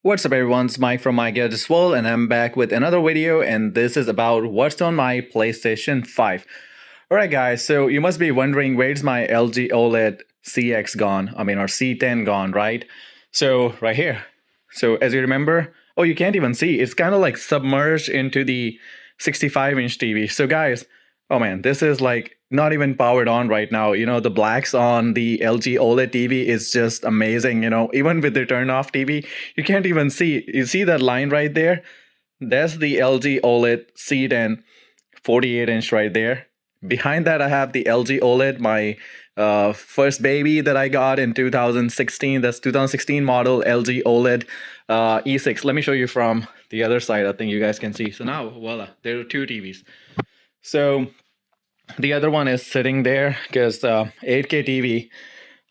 What's up everyone, it's Mike from My Gadgets World and I'm back with another video, and this is about what's on my PlayStation 5. Alright guys, so you must be wondering where's my LG OLED CX gone, or C10 gone, right? So right here. So as you remember, oh, you can't even see, it's kind of like submerged into the 65-inch TV. So guys, oh man, this is like not even powered on right now. The blacks on the LG OLED TV is just amazing. Even with the turn off TV, you can't even see. You see that line right there? That's the LG OLED C10 48-inch right there. Behind that, I have the LG OLED, my first baby that I got in 2016. That's 2016 model LG OLED E6. Let me show you from the other side. I think you guys can see. So now, voila, there are two TVs. So the other one is sitting there because 8K TV.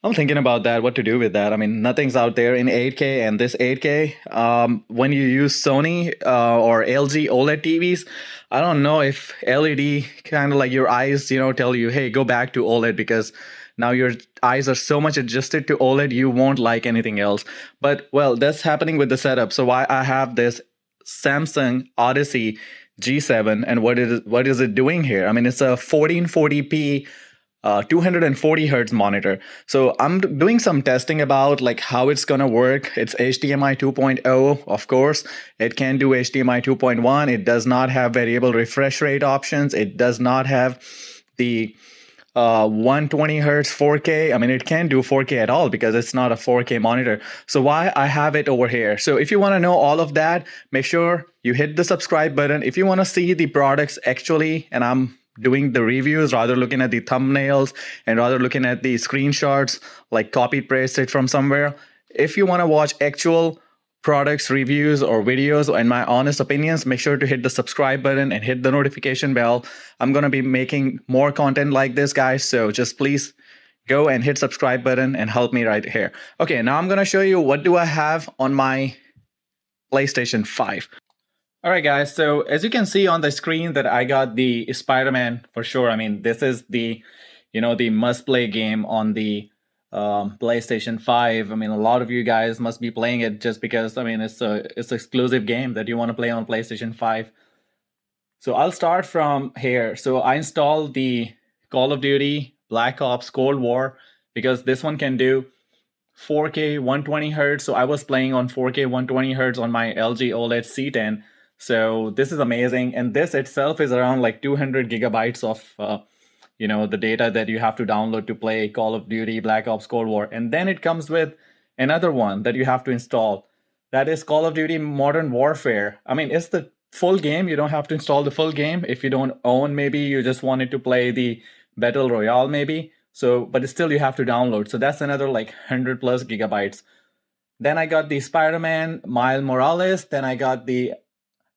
I'm thinking about that, what to do with that. I mean, nothing's out there in 8K, and this 8K, when you use Sony or LG OLED TVs, I don't know if LED kind of like your eyes, tell you, hey, go back to OLED because now your eyes are so much adjusted to OLED, you won't like anything else. But, well, that's happening with the setup. So why I have this Samsung Odyssey G7, and what is it doing here? I mean, it's a 1440p 240 hertz monitor. So I'm doing some testing about like how it's gonna work. It's HDMI 2.0, of course. It can do HDMI 2.1. It does not have variable refresh rate options. It does not have the 120 hertz 4K. I mean, it can't do 4K at all because it's not a 4K monitor. So why I have it over here. So if you want to know all of that, make sure you hit the subscribe button. If you want to see the products actually, and I'm doing the reviews rather looking at the thumbnails and rather looking at the screenshots like copy pasted from somewhere. If you want to watch actual products, reviews, or videos and my honest opinions, make sure to hit the subscribe button and hit the notification bell. I'm going to be making more content like this, guys, so just please go and hit subscribe button and help me right here. Okay, now I'm going to show you what do I have on my PlayStation 5. All right, guys, so as you can see on the screen that I got the Spider-Man for sure. I mean, this is the, the must-play game on the PlayStation 5. I mean, a lot of you guys must be playing it just because, I mean, it's an exclusive game that you want to play on PlayStation 5. So I'll start from here. So I installed the Call of Duty Black Ops Cold War because this one can do 4K 120 hertz. So I was playing on 4K 120 hertz on my LG OLED C10. So this is amazing, and this itself is around like 200 gigabytes of the data that you have to download to play Call of Duty Black Ops Cold War. And then it comes with another one that you have to install. That is Call of Duty Modern Warfare. I mean, it's the full game. You don't have to install the full game. If you don't own, maybe you just wanted to play the Battle Royale maybe. So, but still you have to download. So that's another like 100 plus gigabytes. Then I got the Spider-Man Miles Morales. Then I got the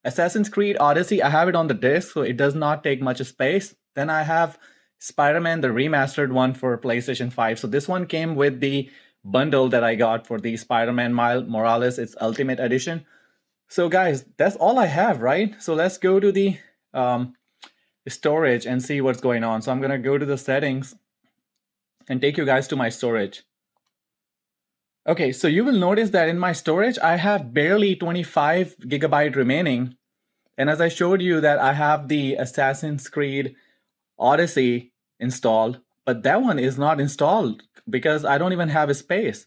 Assassin's Creed Odyssey. I have it on the disc, so it does not take much space. Then I have Spider-Man, the remastered one for PlayStation 5. So this one came with the bundle that I got for the Spider-Man Miles Morales. It's Ultimate Edition. So guys, that's all I have, right? So let's go to the storage and see what's going on. So I'm going to go to the settings and take you guys to my storage. Okay, so you will notice that in my storage, I have barely 25 gigabyte remaining. And as I showed you that I have the Assassin's Creed Odyssey installed, but that one is not installed because I don't even have a space.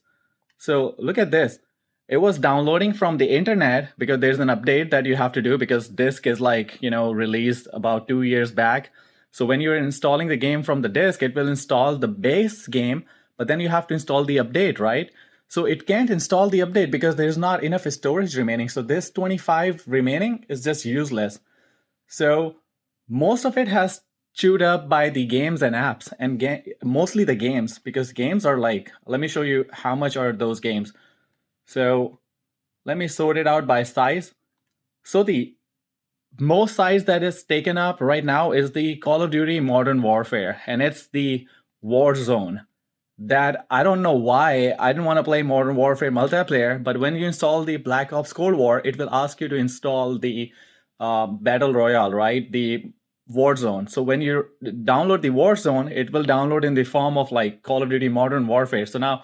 So look at this. It was downloading from the internet because there's an update that you have to do because disk is like, released about 2 years back. So when you're installing the game from the disk, it will install the base game, but then you have to install the update, right? So it can't install the update because there's not enough storage remaining. So this 25 remaining is just useless. So most of it has chewed up by the games and apps, and mostly the games, because games are like, let me show you how much are those games. So let me sort it out by size. So the most size that is taken up right now is the Call of Duty Modern Warfare, and it's the Warzone. That I don't know why I didn't want to play Modern Warfare multiplayer, but when you install the Black Ops Cold War, it will ask you to install the Battle Royale, right? The Warzone. So when you download the Warzone, it will download in the form of like Call of Duty Modern Warfare. So now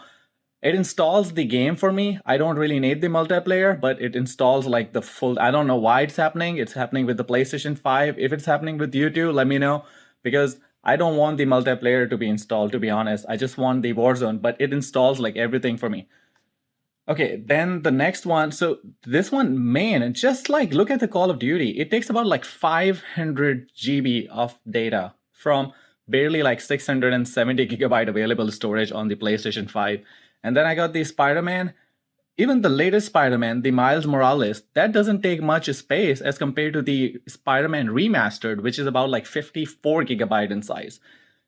It installs the game for me. I don't really need the multiplayer, but it installs like the full. I don't know why it's happening. It's happening with the PlayStation 5. If it's happening with you too, let me know, because I don't want the multiplayer to be installed, to be honest. I just want the Warzone, but it installs like everything for me. Okay, then the next one. So this one, man, just like look at the Call of Duty. It takes about like 500 GB of data from barely like 670 gigabyte available storage on the PlayStation 5. And then I got the Spider-Man. Even the latest Spider-Man, the Miles Morales, that doesn't take much space as compared to the Spider-Man Remastered, which is about like 54 gigabyte in size.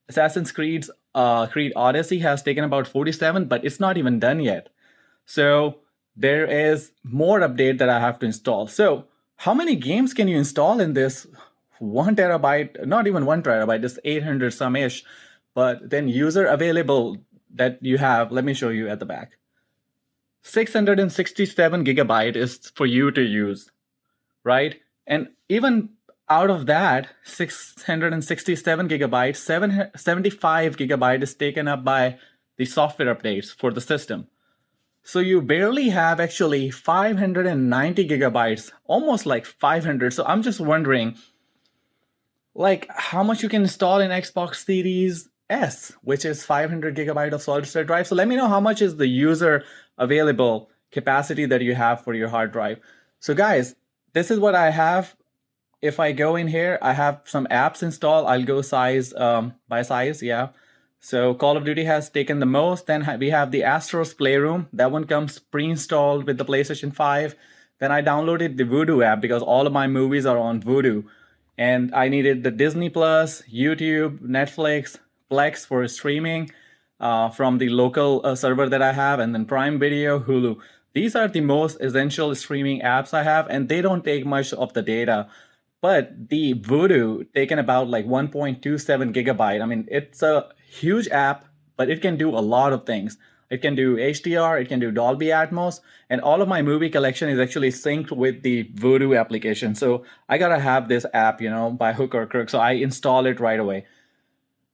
Assassin's Creed Odyssey has taken about 47, but it's not even done yet. So there is more update that I have to install. So how many games can you install in this 1 terabyte? Not even 1 terabyte, just 800 some ish. But then user available that you have, let me show you at the back. 667 gigabyte is for you to use, right? And even out of that 667 gigabytes, 75 gigabyte is taken up by the software updates for the system. So you barely have actually 590 gigabytes, almost like 500. So I'm just wondering, like, how much you can install in Xbox Series S, which is 500 gigabyte of solid state drive. So let me know how much is the user available capacity that you have for your hard drive. So guys, this is what I have. If I go in here, I have some apps installed. I'll go size by size, yeah. So Call of Duty has taken the most. Then we have the Astro's Playroom. That one comes pre-installed with the PlayStation 5. Then I downloaded the Voodoo app because all of my movies are on Voodoo. And I needed the Disney Plus, YouTube, Netflix, Plex for streaming from the local server that I have, and then Prime Video, Hulu. These are the most essential streaming apps I have, and they don't take much of the data. But the Voodoo taken about like 1.27 gigabyte. I mean, it's a huge app, but it can do a lot of things. It can do HDR, it can do Dolby Atmos, and all of my movie collection is actually synced with the Voodoo application. So I gotta have this app, you know, by hook or crook. So I install it right away.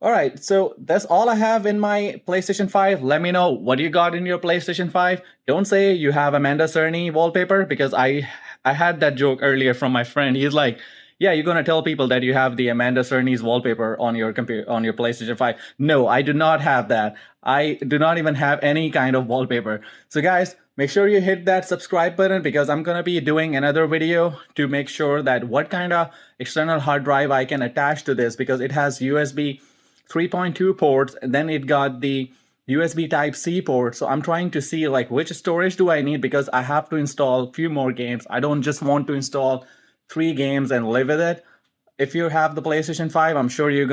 All right, so that's all I have in my PlayStation 5. Let me know what you got in your PlayStation 5. Don't say you have Amanda Cerny wallpaper, because I had that joke earlier from my friend. He's like, yeah, you're gonna tell people that you have the Amanda Cerny's wallpaper on your computer, on your PlayStation 5. No, I do not have that. I do not even have any kind of wallpaper. So guys, make sure you hit that subscribe button, because I'm gonna be doing another video to make sure that what kind of external hard drive I can attach to this, because it has USB 3.2 ports, and then it got the USB Type-C port. So I'm trying to see like which storage do I need, because I have to install a few more games. I don't just want to install 3 games and live with it. If you have the PlayStation 5, I'm sure you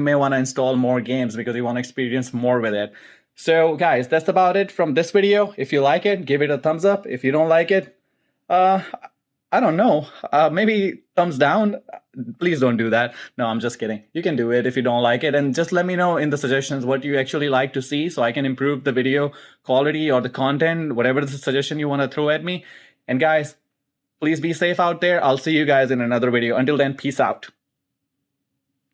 may want to install more games because you want to experience more with it. So guys, that's about it from this video. If you like it, give it a thumbs up. If you don't like it, I don't know, maybe thumbs down. Please don't do that. No, I'm just kidding. You can do it if you don't like it, and just let me know in the suggestions what you actually like to see, so I can improve the video quality or the content, whatever the suggestion you want to throw at me. And guys, please be safe out there. I'll see you guys in another video. Until then, peace out.